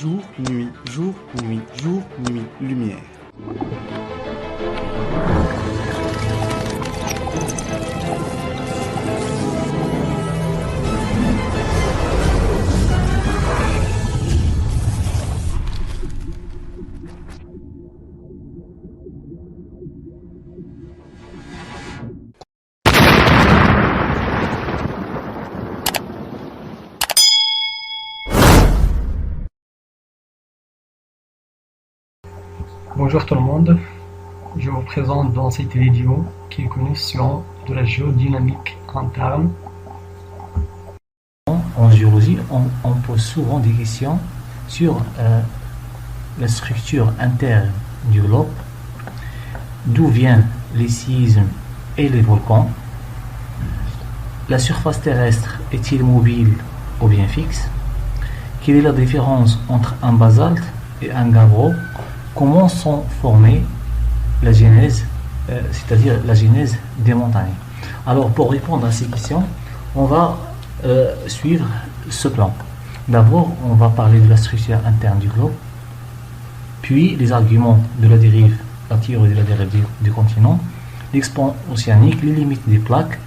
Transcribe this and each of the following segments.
jour, nuit, jour, nuit, jour, nuit, lumière. Bonjour tout le monde, je vous présente dans cette vidéo qui est une notion de la géodynamique interne. En géologie, on pose souvent des questions sur la structure interne du globe, d'où viennent les séismes et les volcans, la surface terrestre est-il mobile ou bien fixe, quelle est la différence entre un basalte et un gabbro, comment sont formées la genèse, c'est-à-dire la genèse des montagnes. Alors pour répondre à ces questions, on va suivre ce plan. D'abord, on va parler de la structure interne du globe, puis les arguments de la dérive, la théorie de la dérive du continent, l'expansion océanique, les limites des plaques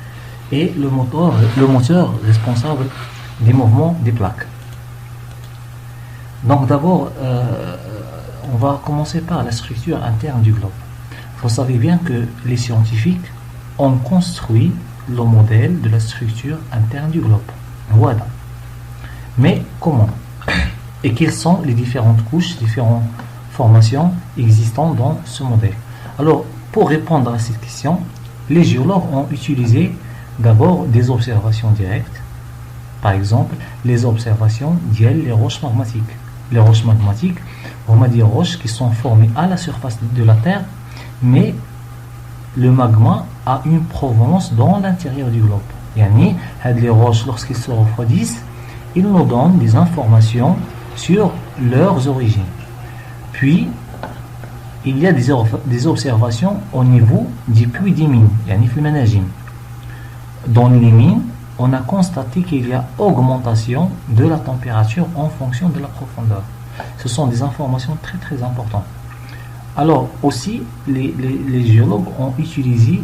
et le moteur responsable des mouvements des plaques. Donc d'abord, on va commencer par la structure interne du globe. Vous savez bien que les scientifiques ont construit le modèle de la structure interne du globe. Voilà. Mais comment? Et quelles sont les différentes couches, différentes formations existantes dans ce modèle? Alors, pour répondre à cette question, les géologues ont utilisé d'abord des observations directes. Par exemple, les observations des roches magmatiques. Les roches magmatiques, on a des roches qui sont formées à la surface de la Terre, mais le magma a une provenance dans l'intérieur du globe. Yani, les roches, lorsqu'ils se refroidissent, ils nous donnent des informations sur leurs origines. Puis, il y a des observations au niveau des puits des mines, yani managim. Dans les mines, on a constaté qu'il y a augmentation de la température en fonction de la profondeur. Ce sont des informations très très importantes. Alors aussi, les géologues ont utilisé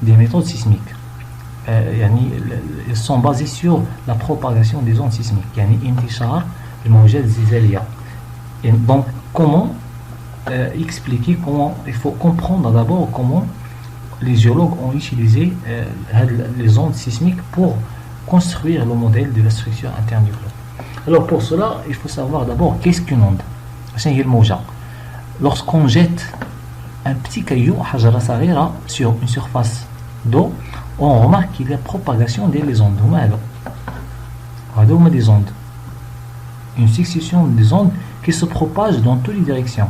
des méthodes sismiques. Elles sont basées sur la propagation des ondes sismiques. Yani intishar al-mawjat zilzaliya. Et donc, comment expliquer, comment il faut comprendre d'abord comment les géologues ont utilisé les ondes sismiques pour construire le modèle de la structure interne du globe. Alors pour cela, il faut savoir d'abord qu'est-ce qu'une onde. Lorsqu'on jette un petit caillou sur une surface d'eau, on remarque qu'il y a propagation des ondes. Des ondes. Une succession des ondes qui se propagent dans toutes les directions.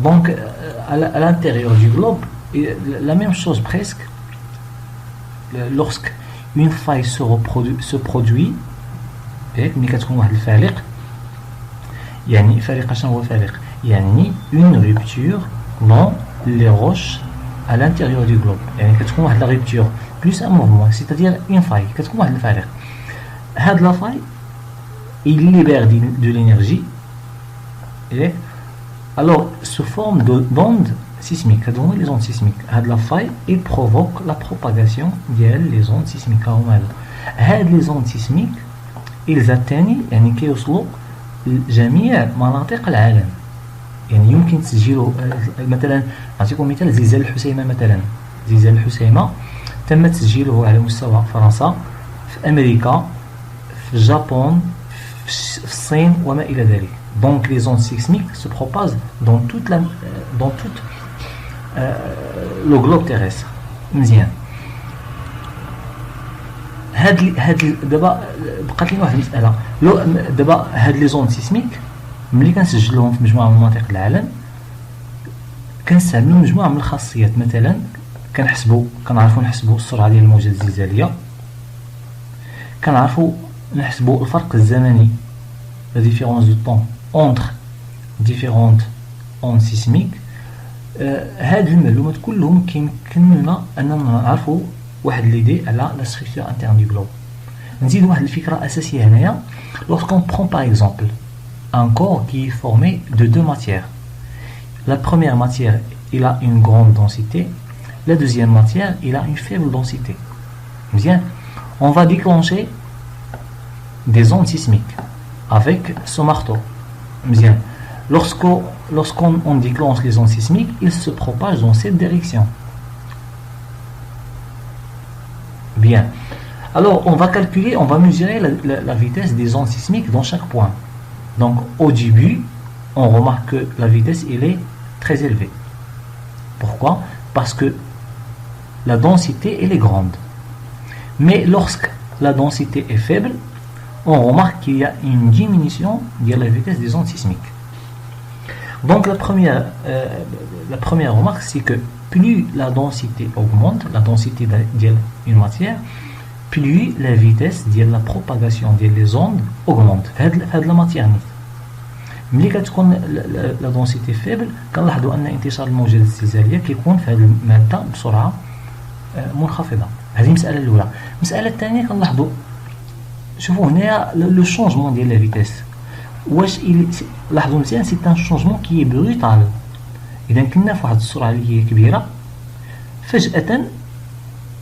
Donc à l'intérieur du globe, la même chose presque. Lorsqu'une faille se produit, une rupture dans les roches à l'intérieur du globe. La rupture plus un mouvement, c'est-à-dire une faille. La faille, il libère de l'énergie. Alors, sous forme d'ondes sismiques, les ondes sismiques, la faille, il provoque la propagation des ondes sismiques. Les ondes sismiques, ils atteignent كيوصلوا لجميع مناطق العالم. يعني يمكن تسجيله مثلا نعطيكم مثال زلزال الحسيمة مثلا. زلزال الحسيمة تم تسجيله على مستوى فرنسا، في أمريكا، في اليابان، في الصين وما إلى ذلك. Donc les ondes sismiques se propagent dans tout le globe terrestre. مزيان. دابا بقات لي واحد المسألة. دابا هاد لي زون سيسميك ملي كنسجلوهم في مجموعة من مناطق العالم كنستعملوا مجموعة من الخاصيات. مثلا كنعرفوا نحسبوا السرعة ديال الموجات الزلزالية، كنعرفوا نحسبوا الفرق الزمني، la différence de temps entre différentes ondes sismiques. هاد المعلومات كلهم كيمكننا أننا نعرفوا واحد ليدي على لا ستركتور انترن دو جلوب. نزيد واحد الفكرة أساسية هنايا، lorsqu'on prend par exemple un corps qui est formé de deux matières, la première matière il a une grande densité, la deuxième matière il a une faible densité. Bien, on va déclencher des ondes sismiques avec ce marteau. Bien, lorsqu'on déclenche les ondes sismiques, ils se propagent dans cette direction. Bien, alors on va calculer, on va mesurer la vitesse des ondes sismiques dans chaque point. Donc au début, on remarque que la vitesse elle est très élevée. Pourquoi? Parce que la densité elle est grande. Mais lorsque la densité est faible, on remarque qu'il y a une diminution de la vitesse des ondes sismiques. Donc la première remarque, c'est que plus la densité augmente, la densité d'une matière, plus la vitesse de la propagation des ondes augmente. هذه la matière. ملي كتكون la densité faible كنلاحظوا ان انتشار الموجات الزلزاليه كيكون في هذه الماده بسرعه منخفضه. هذه المساله الاولى. المساله الثانيه كنلاحظوا شوفوا هنا لو شونجمون ديال لا فيتيس واش لاحظوا مزيان سي ان شونجمون كي بروتال. اذا كنا في واحد السرعه اللي هي كبيره فجاه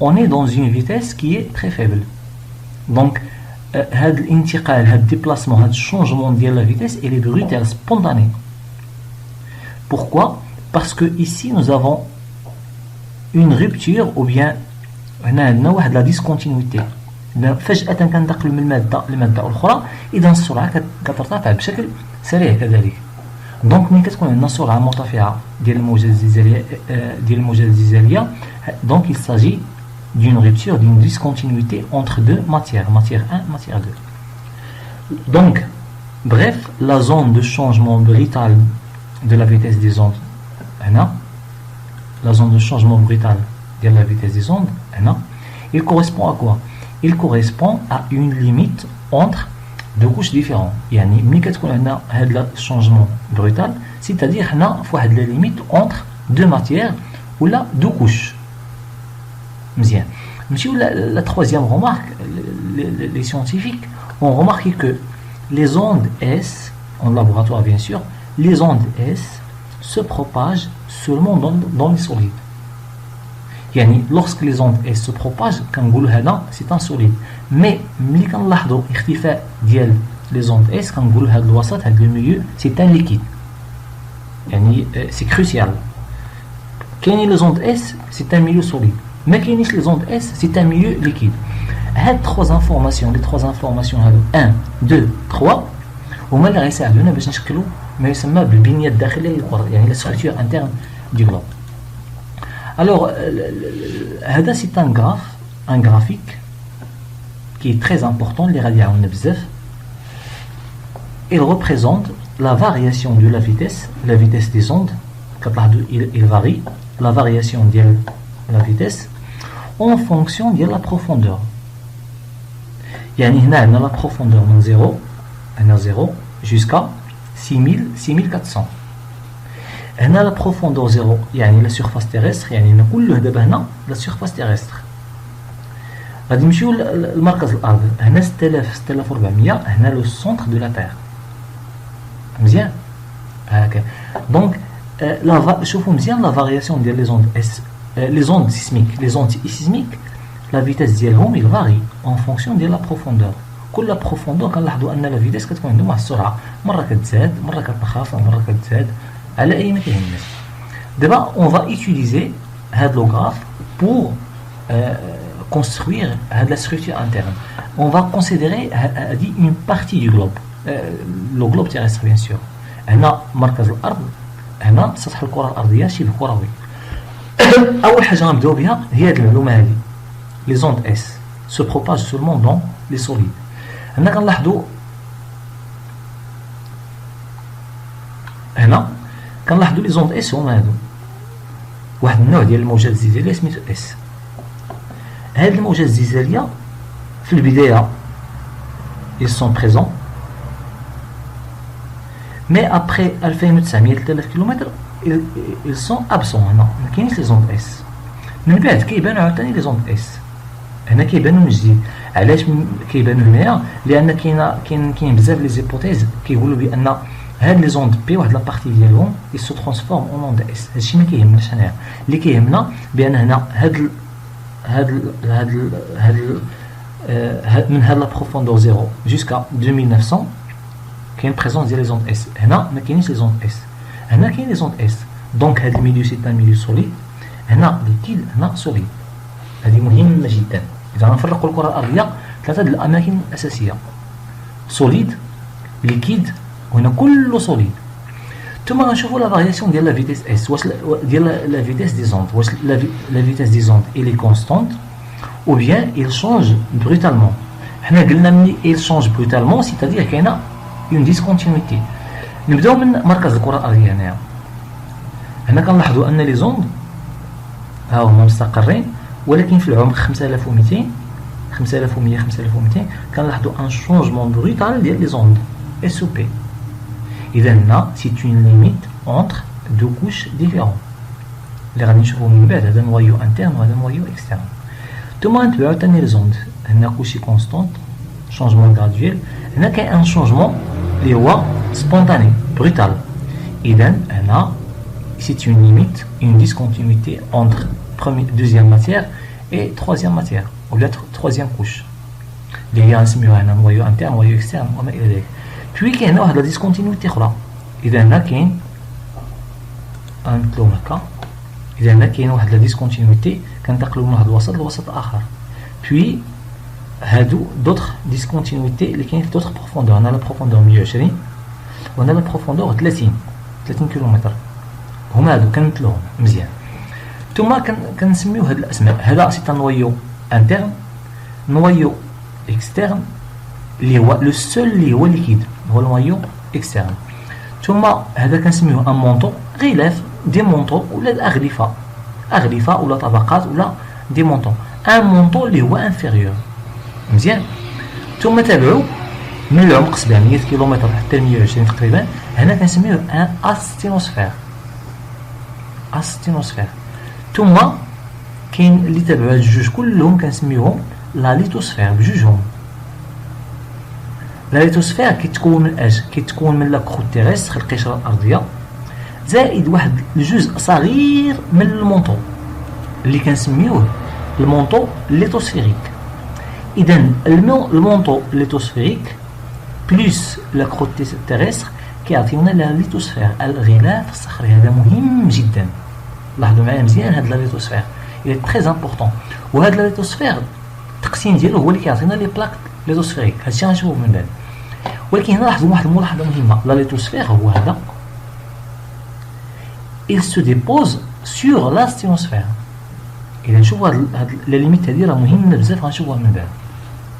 on est dans une vitesse qui est très faible. Donc هذا الانتقال هذا الديبلاسمون هذا الشونجمون ديال لا فيتيس il est brutal spontané. Pourquoi? Parce que ici nous avons une rupture ou bien هنا عندنا واحد لا ديسكونتينيتي. فجأة كننتقل من المادة لمادة أخرى، إذا السرعة كترتفع بشكل سريع كذلك. دونك ملي كتكون عندنا سرعة مرتفعة ديال الموجات الزلزالية دونك il s'agit d'une rupture, d'une discontinuité entre deux matières, matière 1 et matière 2. Donc, bref, la zone de changement brutal de la vitesse des ondes, la zone de changement brutal de la vitesse des ondes, il correspond à quoi? Il correspond à une limite entre deux couches différentes. يعني ملي كتكون عندنا هذا الشونجمون brutal, c'est-à-dire حنا في واحد la limite entre deux matières ou là deux couches. Mzien. La troisième remarque, les scientifiques ont remarqué que les ondes S, en laboratoire bien sûr, les ondes S se propagent seulement dans les solides. يعني lorsque les ondes S se propagent, كنقولوا هذا c'est un solide. Mais ملي كنلاحظوا اختفاء ديال les ondes S كنقولوا هذا الوسط هذا le milieu c'est un liquide. يعني c'est crucial. كاينين les ondes S c'est un milieu solide. Mais les ondes S, c'est un milieu liquide. Les trois informations 1, 2, 3 هما اللي غيساعدونا باش نشكلوا ما يسمى بالبنية الداخلية للكرة، يعني la structure interne du globe. Alors, هذا c'est un graphique qui est très important, اللي غادي يعاوننا بزاف. Il représente la variation de la vitesse des ondes. كتلاحظوا il varie, la variation ديال la vitesse en fonction de la profondeur. يعني هنا عندنا la profondeur من 0 jusqu'à 6400. هنا la profondeur 0 يعني la surface terrestre، يعني كله دابا هنا la surface terrestre. غادي نمشيو لمركز الارض، هنا 6400 هنا le centre de la terre. مزيان هكا. دونك شوفوا مزيان la variation ديال les ondes S. Les ondes sismiques, la vitesse ديالهم il varie en fonction de la profondeur. كل profondeur كنلاحظوا ان la vitesse كتكون عندهم واحد السرعه، مره كتزاد مره كتنخفض مره كتزاد على اي ما كيهمناش. دابا on va utiliser هذا le graphe pour construire هذه la structure interne. On va considérer une partie du globe, le globe terrestre bien sûr. هنا مركز الارض، هنا سطح الكره الارضيه شبه كروي. أول حاجة غنبداو بها هي هاد المعلومة هادي. Les ondes S se propagent seulement dans les solides. هنا كنلاحظوا les ondes S هما هادو. واحد النوع ديال الموجات الزلزالية سميتو S. هاد الموجات الزلزالية في البداية ils sont présents. Mais après 2900 3000 كيلومتر ils sont absents. هنا ما كاينينش لي زوند اس. من بعد كيبانوا عاوتاني لي زوند اس. هنا كيبانو من جديد. علاش كيبانو هنايا؟ لان كاين بزاف لي زيبوتيز كيقولوا بان هاد لي زوند بي واحد لابارتي ديالهم يسو ترانسفورم اون اون اس. هادشي ما كيهمناش هنايا، اللي كيهمنا بان هنا من هاد لا بروفوندور 0 جوسكا 2900 كاين بريزونس ديال لي زوند اس. هنا ما كاينينش لي زوند اس، هنا كاين لي زوند اس. دونك هاد الميليو سي ان ميليو سوليد، هنا ليكيد هنا سوليد. هذه مهمة جدا. إذا نفرقوا الكرة الأرضية ثلاثة الأماكن الأساسية: سوليد، ليكيد، وهنا كله سوليد. ثم غنشوفوا لا فارياسيون ديال لا فيتيس اس، واش ديال لا فيتيس دي زوند، واش لا فيتيس دي زوند إلي كونستانت ou bien il change brutalement. حنا قلنا ملي il change brutalement c'est-à-dire كاينه une discontinuité. نبداو من مركز الكرة الأرضية. هنا كنلاحظوا أن لي زوند ها هما مستقرين، ولكن في العمق 5200 كنلاحظوا ان شونجمون بروتال ديال لي زوند اس او بي. اذا هنا سي اون ليميت اونتر دو كوش ديفيرون اللي غادي نشوفو من بعد. هذا نوايو انترن وهذا نوايو اكسترن. ثم نتبعو ثاني لي زوند. هنا كوشي كونستونت شونجمون غرادويل. هنا كاين ان شونجمون اللي هو سبونتاني بروتال. اذا هنا سي اون ليميت اون ديسكونتينيتي اونتر deuxième matière et troisième matière ou la troisième couche اللي هي نسميوها هنا نوايو انترن نوايو اكسترن وما الى ذلك. بوي كاين هنا واحد لا ديسكونتينيتي اخرى. اذا هنا كاين نمثلو هكا. اذا هنا كاين واحد لا ديسكونتينيتي كنتقلوا من واحد الوسط لوسط اخر. بوي هادو دوطخ ديسكونتينيتي اللي كاين في دوطخ بروفوندور. هنا لا بروفوندور 120 وهنا لا بروفوندور 30 كيلومتر. هما هادو كنمثلوهم مزيان. ثم كنسميو هاد الاسماء. هذا سي ان نوايو انترن، نوايو اكسترن اللي هو لو سول اللي هو ليكيد هو نوايو اكسترن. ثم هذا كنسميوه ان مونطو، غلاف دي مونطو ولا اغلفه ولا طبقات ولا دي مونطو. ان مونطو اللي هو انفيريور مزيان. ثم تابعوا من العمق 700 كيلومتر حتى 120 تقريبا. هنا كنسميوه ان استينوسفير. ثم كاين اللي تابعوا هاد الجوج كلهم كنسميوهم لا ليتوسفير بجوجهم. لا ليتوسفير كيتكون من اش؟ كيتكون من لا كروت تيرستر القشره الارضيه زائد واحد الجزء صغير من المونطو اللي كنسميوه المونطو ليتوسفيريك. اذا المونطو ليتوسفيريك بلس لا كروت تيرستر كيعطيونا لا ليتوسفير الغلاف الصخري. هذا مهم جدا. لاحظوا معايا مزيان هاد لا ليتوسفير il est très important. وهاد لا ليتوسفير التقسيم ديالو هو اللي كيعطينا لي بلاك ليتوسفيريك. هادشي غنشوفوه من بعد. ولكن هنا لاحظوا واحد الملاحظه مهمه. لا ليتوسفير هو هذا il se dépose sur la sténosphère. اذا نشوفوا هاد لا ليميت هادي راه مهمه بزاف غنشوفوها من بعد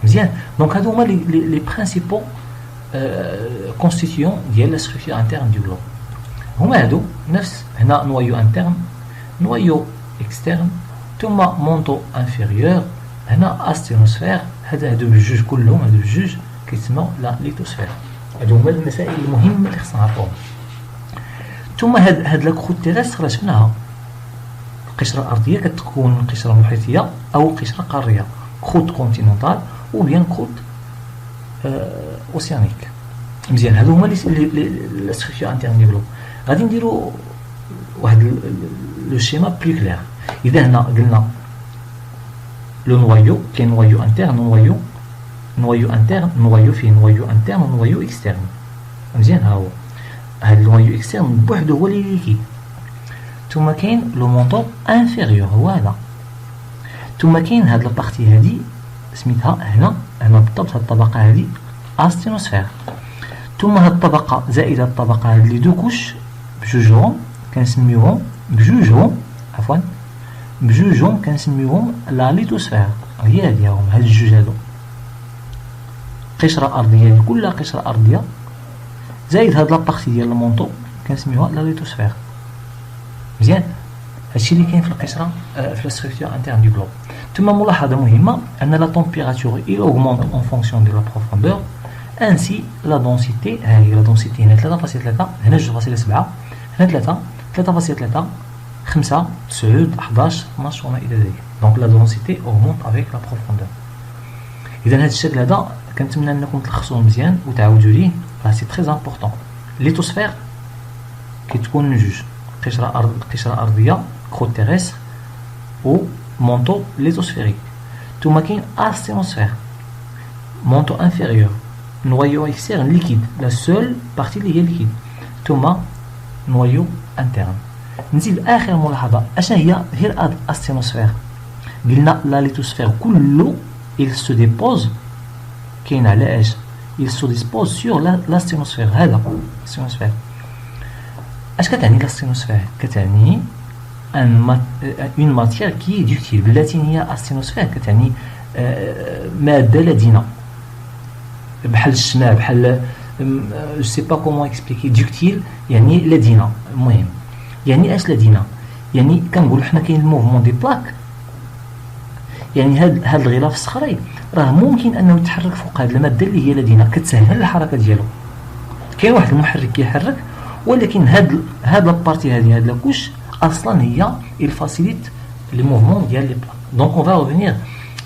مزيان. دونك هادو هما لي برينسيبال كونستيتيون ديال لا ستركتور انترن دو غلوب. هما هادو نفس هنا نوايو انترن نوايو اكسترن ثم مونطو انفيريور هنا استينوسفير. هادو بجوج كلهم هادو بجوج كيتسموا لا ليتوسفير. هادو هما المسائل المهمه اللي خصنا نعرفوهم. ثم هاد لا كروت تيرستر راه شفناها. القشره الارضيه كتكون من قشره محيطيه او قشره قاريه، كروت كونتينونتال او بيان كروت اوسيانيك مزيان. هادو هما لي ستركتور انترن ديالو. غادي نديرو واحد لو شيما بلو كلير. اذا هنا قلنا لو نوايو كاين نوايو انترن نوايو انترن نوايو فيه نوايو انترن ونوايو اكسترن مزيان. ها هو هاد النوايو اكسترن بوحدو هو اللي ليكيد. ثم كاين لو مونطو انفيريور هو هذا. ثم كاين هاد لابارتي هادي سميتها هنا بالضبط هاد الطبقه هادي استينوسفير. ثم هاد الطبقه زائد هاد الطبقه هاد لي دو كوش بجوجهم كنسميوهم بجوجهم كنسميوهم لا ليتوسفير. هي هادي هما هاد الجوج هادو قشره ارضيه كلها قشره ارضيه زائد هاد لابارتي ديال المونطو كنسميوها لا ليتوسفير مزيان. هادشي اللي كاين في القشره في لا ستركتور انترن دو غلوب. ثم ملاحظه مهمه ان لا تمبيراتور il augmente en fonction de la profondeur ainsi la densité. ها هي لا densité هنا 3.3 هنا 2.7 هنا 3 3.3 5 9 11 12 وما الى ذلك. دونك لا دونسيتي اغمونت افيك لا بروفوندور. اذا هذا الشكل هذا كنتمنى انكم تلخصوه مزيان وتعاودوا ليه، راه سي تري امبورطون. ليتوسفير كتكون جوج، قشره ارضيه كروت تيريستر و مونطو ليتوسفيريك. ثم كاين استينوسفير مونطو انفيريور نويو اكسترن ليكيد، لا سول بارتي اللي هي ليكيد، ثم نويو انترن. نزيد اخر ملاحظه، اشنا هي الاستينوسفير؟ قلنا لا ليتوسفير كله il se dépose كاين على اش il se dispose sur la sténosphère. هذا الستينوسفير. اش كتعني لا ستينوسفير؟ كتعني une matière qui est ductile. باللاتينيه الستينوسفير كتعني ماده لدينه، بحال الشمع، بحال جو سي با كومون اكسبليكي. ductile يعني لدينه. المهم يعني اش لدينه؟ يعني كنقولوا حنا كاين الموفمون دي بلاك، يعني هاد الغلاف الصخري راه ممكن انه يتحرك فوق هاد الماده اللي هي لدينا، كتسهل الحركه ديالو. كاين واحد المحرك كيحرك، ولكن هاد لابارتي هاد لاكوش اصلا هي il facilite les mouvements ديال لي بلاك. دونك on va revenir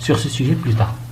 sur ce sujet plus tard.